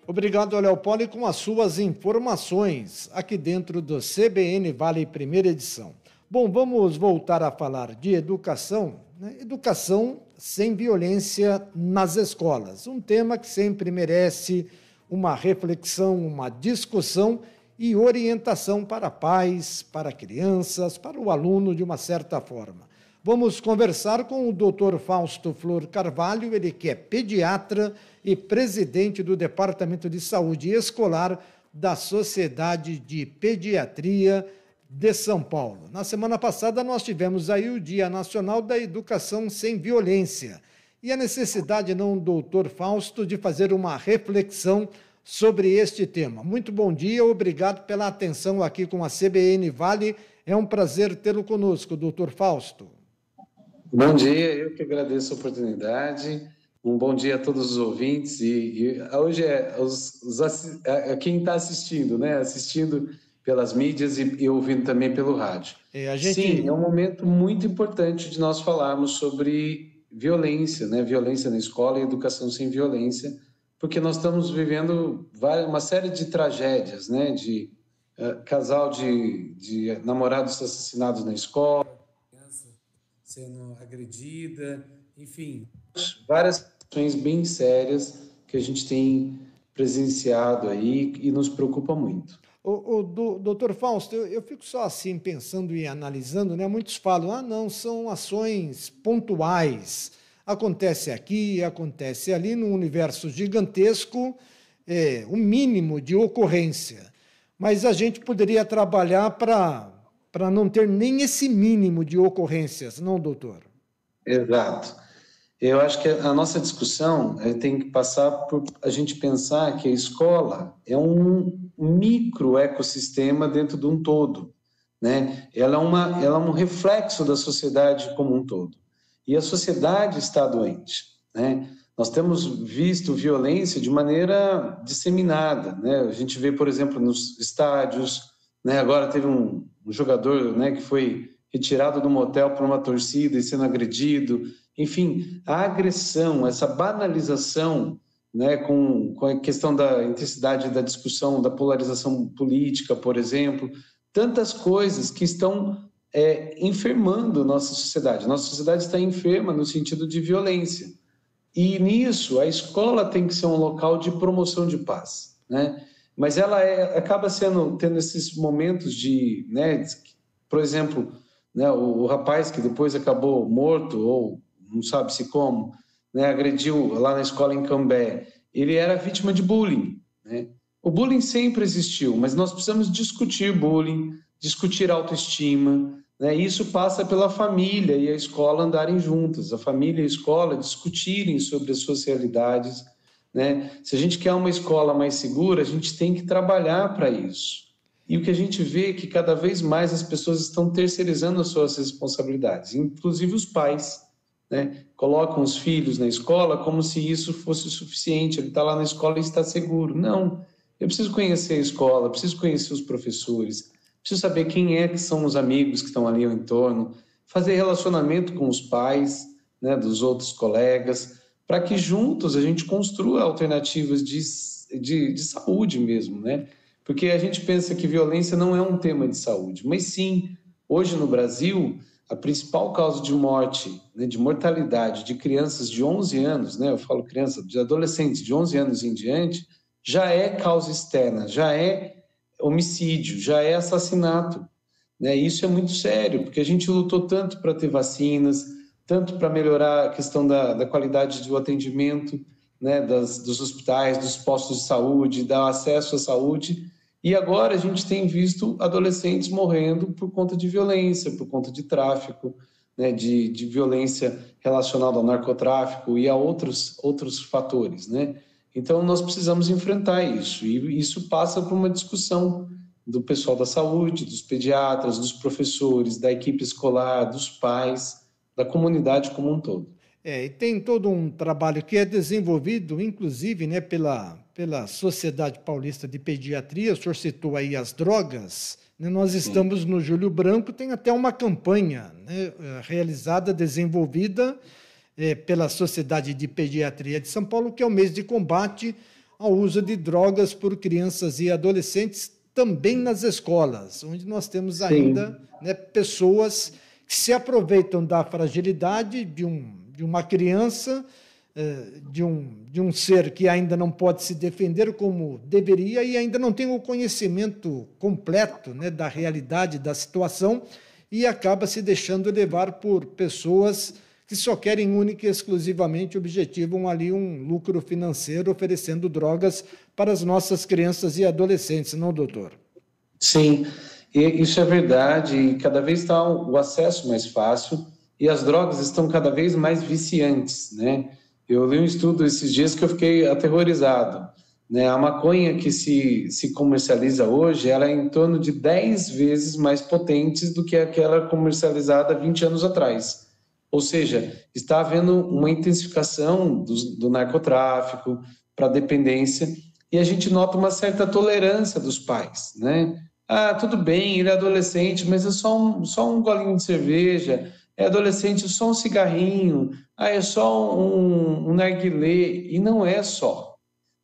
Obrigado, Leopoldo, com as suas informações aqui dentro do CBN Vale Primeira Edição. Bom, vamos voltar a falar de educação, né? Educação sem violência nas escolas. Um tema que sempre merece uma reflexão, uma discussão e orientação para pais, para crianças, para o aluno de uma certa forma. Vamos conversar com o Dr. Fausto Flor Carvalho, ele que é pediatra e presidente do Departamento de Saúde Escolar da Sociedade de Pediatria de São Paulo. Na semana passada nós tivemos aí o Dia Nacional da Educação Sem Violência e a necessidade, não, doutor Fausto, de fazer uma reflexão sobre este tema. Muito bom dia, obrigado pela atenção aqui com a CBN Vale. É um prazer tê-lo conosco, doutor Fausto. Bom dia, eu que agradeço a oportunidade. Um bom dia a todos os ouvintes. E hoje quem está assistindo, né? Assistindo pelas mídias e ouvindo também pelo rádio. Sim, é um momento muito importante de nós falarmos sobre violência, né? Violência na escola e educação sem violência, porque nós estamos vivendo uma série de tragédias, né? De casal de namorados assassinados na escola, criança sendo agredida, enfim, várias questões bem sérias que a gente tem presenciado aí e nos preocupa muito. Doutor Fausto, eu fico só assim pensando e analisando, né? Muitos falam, não, são ações pontuais, acontece aqui, acontece ali, num universo gigantesco, um mínimo de ocorrência, mas a gente poderia trabalhar para não ter nem esse mínimo de ocorrências, não, doutor? Exato. Eu acho que a nossa discussão tem que passar por a gente pensar que a escola é um micro ecossistema dentro de um todo, né? Ela é um reflexo da sociedade como um todo. E a sociedade está doente, né? Nós temos visto violência de maneira disseminada, né? A gente vê, por exemplo, nos estádios, né? Agora teve um jogador, né, que foi retirado do motel por uma torcida e sendo agredido. Enfim, a agressão, essa banalização, né, com a questão da intensidade da discussão, da polarização política, por exemplo, tantas coisas que estão enfermando nossa sociedade. Nossa sociedade está enferma no sentido de violência. E nisso, a escola tem que ser um local de promoção de paz, né? Mas ela acaba tendo esses momentos de, né, por exemplo, né, o rapaz que depois acabou morto ou não sabe-se como, né, agrediu lá na escola em Cambé, ele era vítima de bullying, né? O bullying sempre existiu, mas nós precisamos discutir bullying, discutir autoestima, né? Isso passa pela família e a escola andarem juntas, a família e a escola discutirem sobre as suas realidades, né? Se a gente quer uma escola mais segura, a gente tem que trabalhar para isso. E o que a gente vê é que cada vez mais as pessoas estão terceirizando as suas responsabilidades, inclusive os pais, né? Colocam os filhos na escola como se isso fosse o suficiente, ele está lá na escola e está seguro. Não, eu preciso conhecer a escola, preciso conhecer os professores, preciso saber quem que são os amigos que estão ali ao entorno, fazer relacionamento com os pais, né, dos outros colegas, para que juntos a gente construa alternativas de saúde mesmo, né? Porque a gente pensa que violência não é um tema de saúde, mas sim, hoje no Brasil, a principal causa de morte, né, de mortalidade de crianças de 11 anos, né, eu falo crianças, de adolescentes de 11 anos em diante, já é causa externa, já é homicídio, já é assassinato, né? Isso é muito sério, porque a gente lutou tanto para ter vacinas, tanto para melhorar a questão da qualidade do atendimento, né, dos hospitais, dos postos de saúde, dar acesso à saúde. E agora a gente tem visto adolescentes morrendo por conta de violência, por conta de tráfico, né, de violência relacionada ao narcotráfico e a outros fatores, né? Então nós precisamos enfrentar isso, e isso passa por uma discussão do pessoal da saúde, dos pediatras, dos professores, da equipe escolar, dos pais, da comunidade como um todo. E tem todo um trabalho que é desenvolvido, inclusive, né, pela Sociedade Paulista de Pediatria. O senhor citou aí as drogas, né? Nós estamos no Júlio Branco, tem até uma campanha, né, realizada, desenvolvida pela Sociedade de Pediatria de São Paulo, que é o mês de combate ao uso de drogas por crianças e adolescentes também nas escolas, onde nós temos ainda, né, pessoas que se aproveitam da fragilidade de uma criança, de um ser que ainda não pode se defender como deveria e ainda não tem o conhecimento completo, né, da realidade da situação, e acaba se deixando levar por pessoas que só querem única e exclusivamente, objetivam ali um lucro financeiro, oferecendo drogas para as nossas crianças e adolescentes, não, doutor? Sim, e isso é verdade, e cada vez está o acesso mais fácil, e as drogas estão cada vez mais viciantes, né? Eu li um estudo esses dias que eu fiquei aterrorizado, né? A maconha que se comercializa hoje, ela é em torno de 10 vezes mais potente do que aquela comercializada 20 anos atrás. Ou seja, está havendo uma intensificação do narcotráfico para dependência, e a gente nota uma certa tolerância dos pais, né? Ah, tudo bem, ele é adolescente, mas é só um golinho de cerveja, é adolescente, só um cigarrinho, ah, é só um narguilé, e não é só.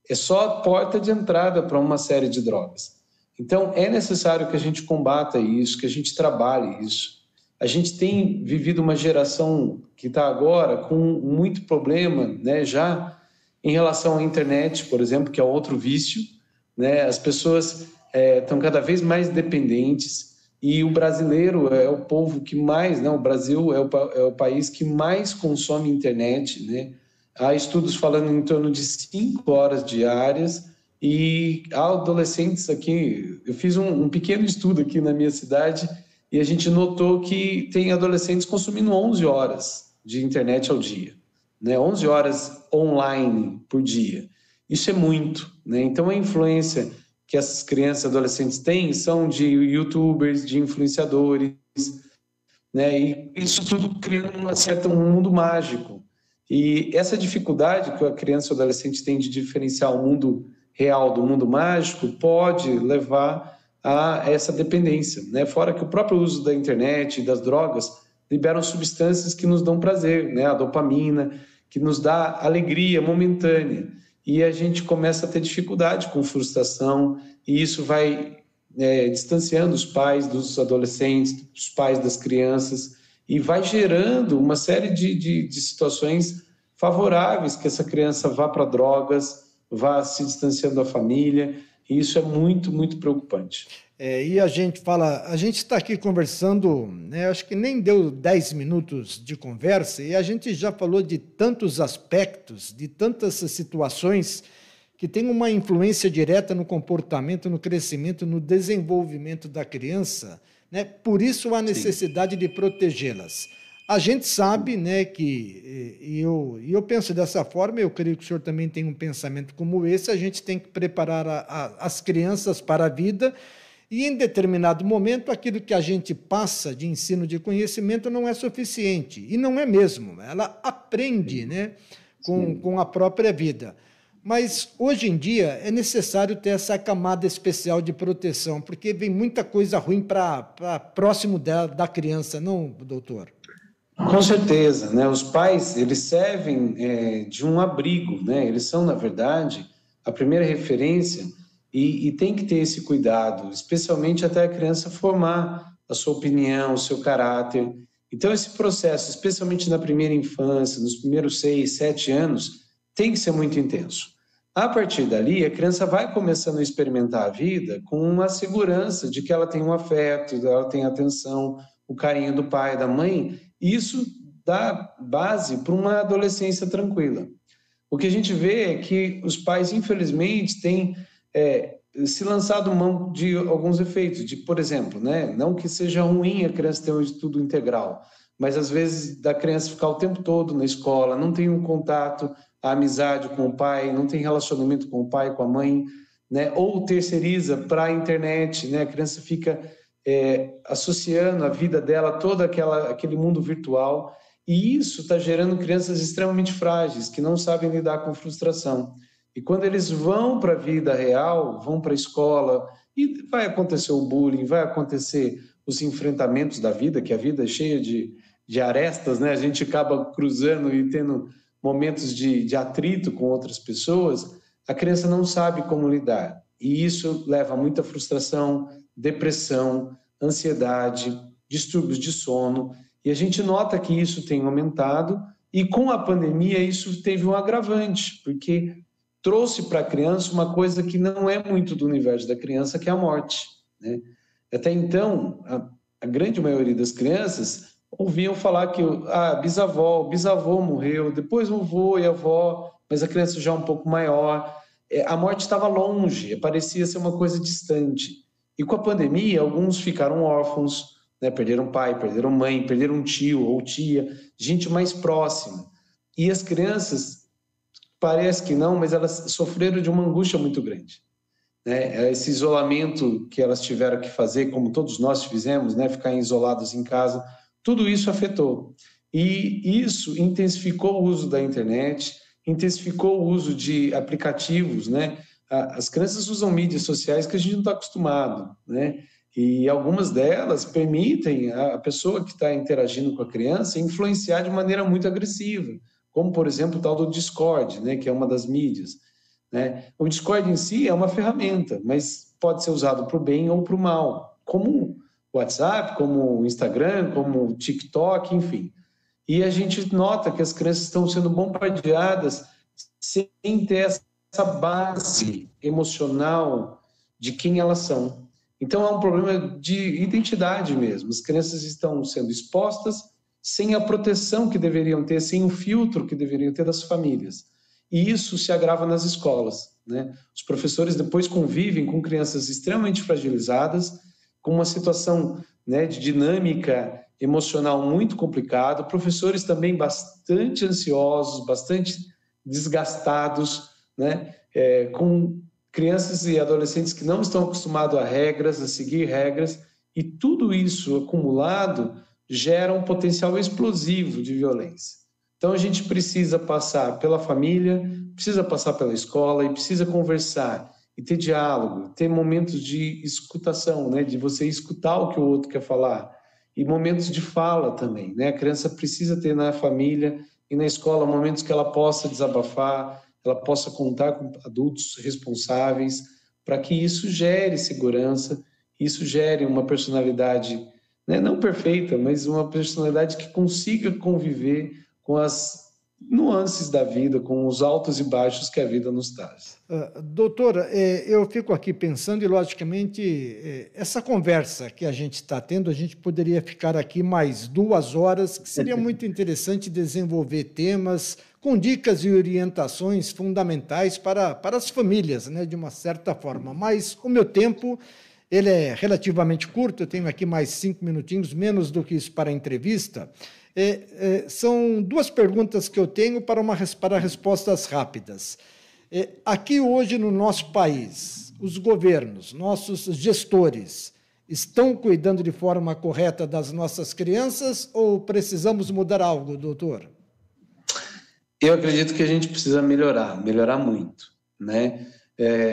É só a porta de entrada para uma série de drogas. Então, é necessário que a gente combata isso, que a gente trabalhe isso. A gente tem vivido uma geração que está agora com muito problema, né, já em relação à internet, por exemplo, que é outro vício, né? As pessoas estão cada vez mais dependentes, e o brasileiro é o povo que mais, né? O Brasil é o país que mais consome internet, né? Há estudos falando em torno de 5 horas diárias, e há adolescentes aqui, eu fiz um pequeno estudo aqui na minha cidade, e a gente notou que tem adolescentes consumindo 11 horas de internet ao dia, né? 11 horas online por dia. Isso é muito, né? Então, a influência que essas crianças e adolescentes têm são de youtubers, de influenciadores, né? E isso tudo cria um mundo mágico. E essa dificuldade que a criança ou adolescente tem de diferenciar o mundo real do mundo mágico pode levar a essa dependência, né? Fora que o próprio uso da internet e das drogas liberam substâncias que nos dão prazer, né? A dopamina, que nos dá alegria momentânea. E a gente começa a ter dificuldade com frustração, e isso vai distanciando os pais dos adolescentes, os pais das crianças, e vai gerando uma série de situações favoráveis que essa criança vá para drogas, vá se distanciando da família, e isso é muito, muito preocupante. E a gente está aqui conversando, né, acho que nem deu 10 minutos de conversa, e a gente já falou de tantos aspectos, de tantas situações que têm uma influência direta no comportamento, no crescimento, no desenvolvimento da criança, né? Por isso a necessidade de protegê-las. A gente sabe, né, eu penso dessa forma, eu creio que o senhor também tem um pensamento como esse, a gente tem que preparar as crianças para a vida, e em determinado momento aquilo que a gente passa de ensino de conhecimento não é suficiente, e não é mesmo, ela aprende, né, com a própria vida. Mas hoje em dia é necessário ter essa camada especial de proteção, porque vem muita coisa ruim para próximo da criança, não, doutor? Com certeza, né? Os pais, eles servem de um abrigo, né? Eles são, na verdade, a primeira referência, e tem que ter esse cuidado, especialmente até a criança formar a sua opinião, o seu caráter. Então, esse processo, especialmente na primeira infância, nos primeiros 6, 7 anos, tem que ser muito intenso. A partir dali, a criança vai começando a experimentar a vida com uma segurança de que ela tem um afeto, ela tem atenção, o carinho do pai, da mãe, e isso dá base para uma adolescência tranquila. O que a gente vê é que os pais, infelizmente, têm se lançado mão de alguns efeitos, de, por exemplo, né, não que seja ruim a criança ter um estudo integral, mas às vezes da criança ficar o tempo todo na escola, não tem um contato, a amizade com o pai, não tem relacionamento com o pai, com a mãe, né, ou terceiriza para a internet, né, a criança fica associando a vida dela todo aquele mundo virtual, e isso está gerando crianças extremamente frágeis, que não sabem lidar com frustração. E quando eles vão para a vida real, vão para a escola, e vai acontecer o bullying, vai acontecer os enfrentamentos da vida, que a vida é cheia de arestas, né? A gente acaba cruzando e tendo momentos de atrito com outras pessoas. a criança não sabe como lidar. E isso leva a muita frustração, depressão, ansiedade, distúrbios de sono. E a gente nota que isso tem aumentado, e com a pandemia isso teve um agravante, porque trouxe para a criança uma coisa que não é muito do universo da criança, que é a morte, né? Até então, a grande maioria das crianças ouviam falar que o bisavô morreu, depois o avô e a avó, mas a criança já um pouco maior. A morte estava longe, parecia ser uma coisa distante. E com a pandemia, alguns ficaram órfãos, né? Perderam pai, perderam mãe, perderam um tio ou tia, gente mais próxima. E as crianças, parece que não, mas elas sofreram de uma angústia muito grande, né? Esse isolamento que elas tiveram que fazer, como todos nós fizemos, né? Ficar isolados em casa, tudo isso afetou. E isso intensificou o uso da internet, intensificou o uso de aplicativos, né? As crianças usam mídias sociais que a gente não está acostumado, né? E algumas delas permitem a pessoa que está interagindo com a criança influenciar de maneira muito agressiva, como, por exemplo, o tal do Discord, né? Que é uma das mídias, né? O Discord em si é uma ferramenta, mas pode ser usado para o bem ou para o mal, como o WhatsApp, como o Instagram, como o TikTok, enfim. E a gente nota que as crianças estão sendo bombardeadas sem ter essa base emocional de quem elas são. Então, é um problema de identidade mesmo. As crianças estão sendo expostas sem a proteção que deveriam ter, sem o filtro que deveriam ter das famílias. E isso se agrava nas escolas, né? Os professores depois convivem com crianças extremamente fragilizadas, com uma situação, né, de dinâmica emocional muito complicada, professores também bastante ansiosos, bastante desgastados, né? Com crianças e adolescentes que não estão acostumados a regras, a seguir regras, e tudo isso acumulado gera um potencial explosivo de violência. Então a gente precisa passar pela família, precisa passar pela escola e precisa conversar e ter diálogo, ter momentos de escutação, né? De você escutar o que o outro quer falar, e momentos de fala também, né? A criança precisa ter na família e na escola momentos que ela possa desabafar, ela possa contar com adultos responsáveis, para que isso gere segurança, isso gere uma personalidade, né? Não perfeita, mas uma personalidade que consiga conviver com as nuances da vida, com os altos e baixos que a vida nos traz. Doutora, eu fico aqui pensando e, logicamente, essa conversa que a gente está tendo, a gente poderia ficar aqui mais 2 horas, que seria muito interessante desenvolver temas com dicas e orientações fundamentais para as famílias, né, de uma certa forma. Mas o meu tempo, ele é relativamente curto, eu tenho aqui mais 5 minutinhos, menos do que isso para a entrevista. São 2 perguntas que eu tenho para respostas rápidas. Aqui hoje no nosso país, os governos, nossos gestores, estão cuidando de forma correta das nossas crianças ou precisamos mudar algo, doutor? Eu acredito que a gente precisa melhorar muito, né?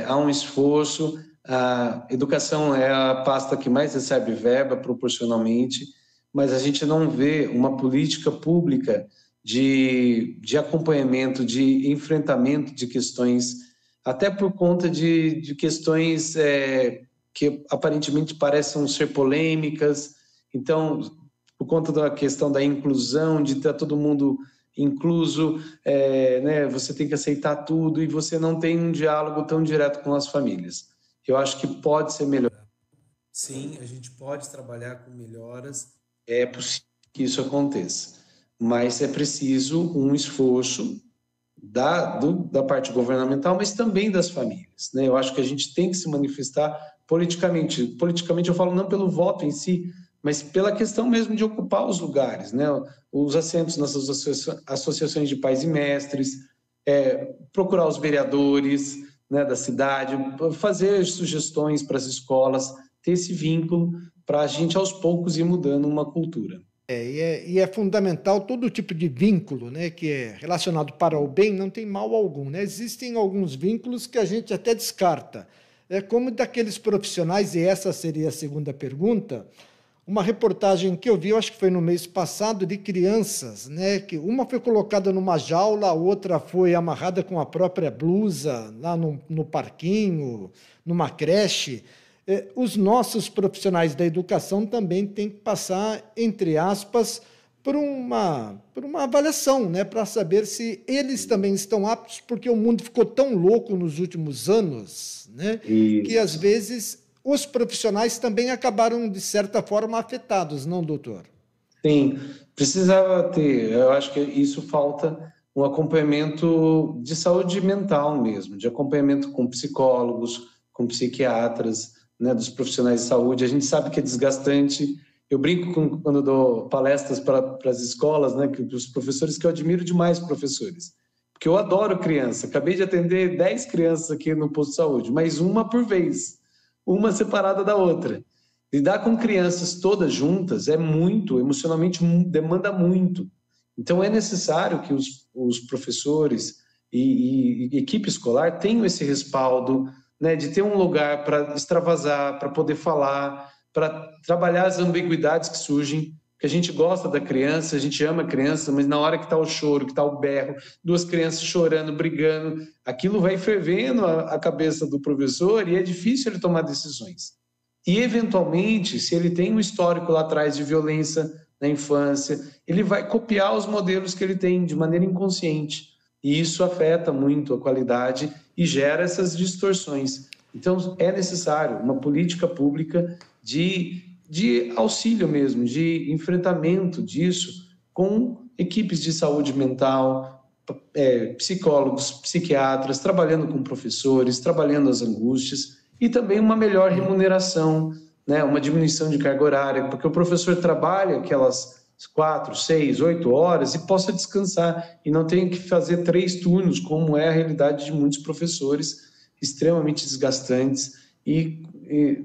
Há um esforço, a educação é a pasta que mais recebe verba proporcionalmente, mas a gente não vê uma política pública de acompanhamento, de enfrentamento de questões, até por conta de questões que aparentemente parecem ser polêmicas. Então, por conta da questão da inclusão, de estar todo mundo incluso, né, você tem que aceitar tudo e você não tem um diálogo tão direto com as famílias. Eu acho que pode ser melhor. Sim, a gente pode trabalhar com melhoras, é possível que isso aconteça, mas é preciso um esforço da parte governamental, mas também das famílias, né? Eu acho que a gente tem que se manifestar politicamente. Politicamente eu falo não pelo voto em si, mas pela questão mesmo de ocupar os lugares, né? Os assentos nas associações de pais e mestres, procurar os vereadores, né, da cidade, fazer sugestões para as escolas, ter esse vínculo para a gente aos poucos ir mudando uma cultura. E é fundamental todo tipo de vínculo, né, que é relacionado para o bem, não tem mal algum, né? Existem alguns vínculos que a gente até descarta. É como daqueles profissionais, e essa seria a segunda pergunta, uma reportagem que eu vi, eu acho que foi no mês passado, de crianças, né, que uma foi colocada numa jaula, a outra foi amarrada com a própria blusa lá no parquinho, numa creche. Os nossos profissionais da educação também têm que passar, entre aspas, por uma avaliação, né, para saber se eles também estão aptos, porque o mundo ficou tão louco nos últimos anos, né, que às vezes os profissionais também acabaram, de certa forma, afetados, não, doutor? Sim, precisava ter, eu acho que isso falta um acompanhamento de saúde mental mesmo, de acompanhamento com psicólogos, com psiquiatras, né, dos profissionais de saúde. A gente sabe que é desgastante. Eu brinco quando dou palestras para as escolas, né, que os professores, que eu admiro demais professores, porque eu adoro criança. Acabei de atender 10 crianças aqui no posto de saúde, mas uma por vez, uma separada da outra. Lidar com crianças todas juntas é muito, emocionalmente demanda muito. Então é necessário que os professores e equipe escolar tenham esse respaldo, né, de ter um lugar para extravasar, para poder falar, para trabalhar as ambiguidades que surgem, que a gente gosta da criança, a gente ama a criança, mas na hora que está o choro, que está o berro, duas crianças chorando, brigando, aquilo vai fervendo a cabeça do professor e é difícil ele tomar decisões. E, eventualmente, se ele tem um histórico lá atrás de violência na infância, ele vai copiar os modelos que ele tem de maneira inconsciente. E isso afeta muito a qualidade e gera essas distorções. Então, é necessário uma política pública de auxílio mesmo, de enfrentamento disso com equipes de saúde mental, psicólogos, psiquiatras, trabalhando com professores, trabalhando as angústias e também uma melhor remuneração, né, uma diminuição de carga horária, porque o professor trabalha aquelas 4, 6, 8 horas e possa descansar e não tenha que fazer 3 turnos, como é a realidade de muitos professores, extremamente desgastantes e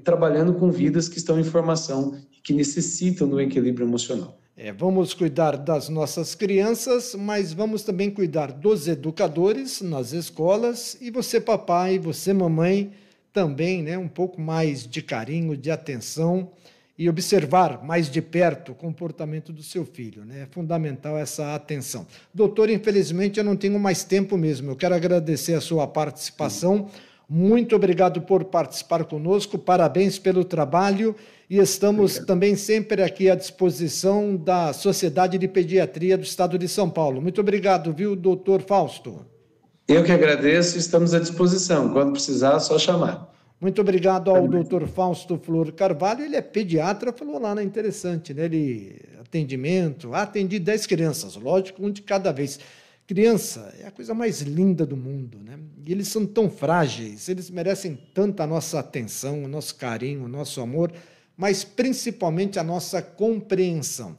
trabalhando com vidas que estão em formação e que necessitam do equilíbrio emocional. Vamos cuidar das nossas crianças, mas vamos também cuidar dos educadores nas escolas e você, papai, você, mamãe, também, né, um pouco mais de carinho, de atenção e observar mais de perto o comportamento do seu filho, né? É fundamental essa atenção. Doutor, infelizmente eu não tenho mais tempo mesmo. Eu quero agradecer a sua participação. Muito obrigado por participar conosco. Parabéns pelo trabalho e estamos também sempre aqui à disposição da Sociedade de Pediatria do Estado de São Paulo. Muito obrigado, viu, doutor Fausto? Eu que agradeço, estamos à disposição. Quando precisar, é só chamar. Muito obrigado ao doutor Fausto Flor Carvalho. Ele é pediatra, falou lá, né? Interessante, né? Atendi 10 crianças, lógico, um de cada vez. Criança é a coisa mais linda do mundo, né? E eles são tão frágeis, eles merecem tanta nossa atenção, o nosso carinho, o nosso amor, mas principalmente a nossa compreensão.